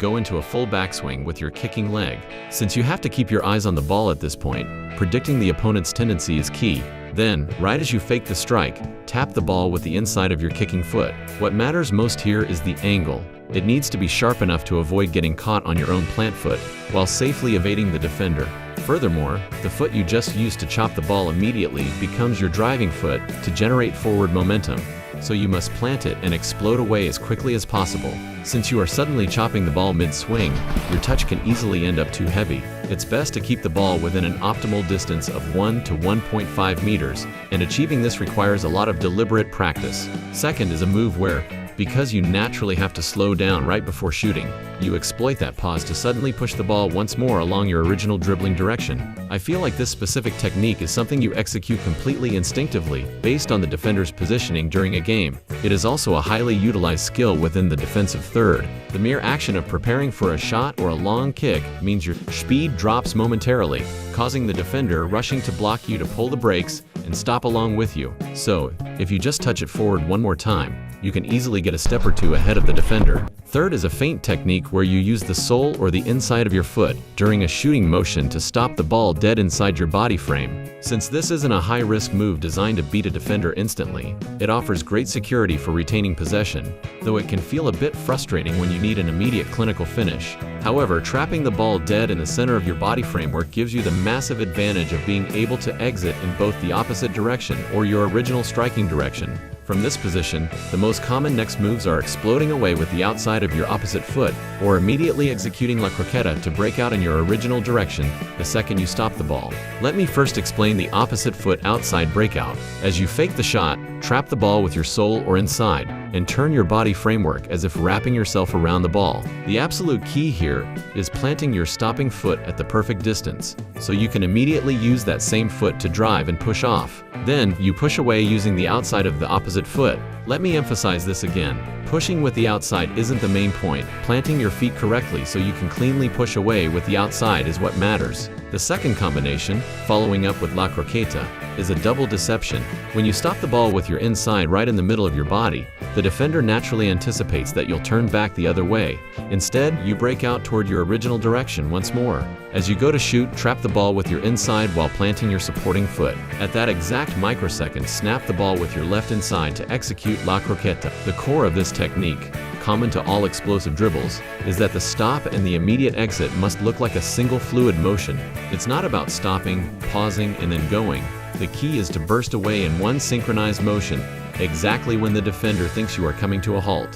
go into a full backswing with your kicking leg. Since you have to keep your eyes on the ball at this point, predicting the opponent's tendency is key. Then, right as you fake the strike, tap the ball with the inside of your kicking foot. What matters most here is the angle. It needs to be sharp enough to avoid getting caught on your own plant foot, while safely evading the defender. Furthermore, the foot you just used to chop the ball immediately becomes your driving foot to generate forward momentum, so you must plant it and explode away as quickly as possible. Since you are suddenly chopping the ball mid-swing, your touch can easily end up too heavy. It's best to keep the ball within an optimal distance of 1 to 1.5 meters, and achieving this requires a lot of deliberate practice. Second is a move where, because you naturally have to slow down right before shooting, you exploit that pause to suddenly push the ball once more along your original dribbling direction. I feel like this specific technique is something you execute completely instinctively, based on the defender's positioning during a game. It is also a highly utilized skill within the defensive third. The mere action of preparing for a shot or a long kick means your speed drops momentarily, causing the defender rushing to block you to pull the brakes and stop along with you. So, if you just touch it forward one more time, you can easily get a step or two ahead of the defender. Third is a feint technique where you use the sole or the inside of your foot during a shooting motion to stop the ball dead inside your body frame. Since this isn't a high-risk move designed to beat a defender instantly, it offers great security for retaining possession, though it can feel a bit frustrating when you need an immediate clinical finish. However, trapping the ball dead in the center of your body framework gives you the massive advantage of being able to exit in both the opposite direction or your original striking direction. From this position, the most common next moves are exploding away with the outside of your opposite foot, or immediately executing la croqueta to break out in your original direction the second you stop the ball. Let me first explain the opposite foot outside breakout. As you fake the shot, trap the ball with your sole or inside, and turn your body framework as if wrapping yourself around the ball. The absolute key here is planting your stopping foot at the perfect distance, so you can immediately use that same foot to drive and push off. Then, you push away using the outside of the opposite foot. Let me emphasize this again. Pushing with the outside isn't the main point. Planting your feet correctly so you can cleanly push away with the outside is what matters. The second combination, following up with la croqueta, is a double deception. When you stop the ball with your inside right in the middle of your body, the defender naturally anticipates that you'll turn back the other way. Instead, you break out toward your original direction once more. As you go to shoot, trap the ball with your inside while planting your supporting foot. At that exact microsecond, snap the ball with your left inside to execute la croqueta. The core of this technique, common to all explosive dribbles, is that the stop and the immediate exit must look like a single fluid motion. It's not about stopping, pausing, and then going. The key is to burst away in one synchronized motion, exactly when the defender thinks you are coming to a halt.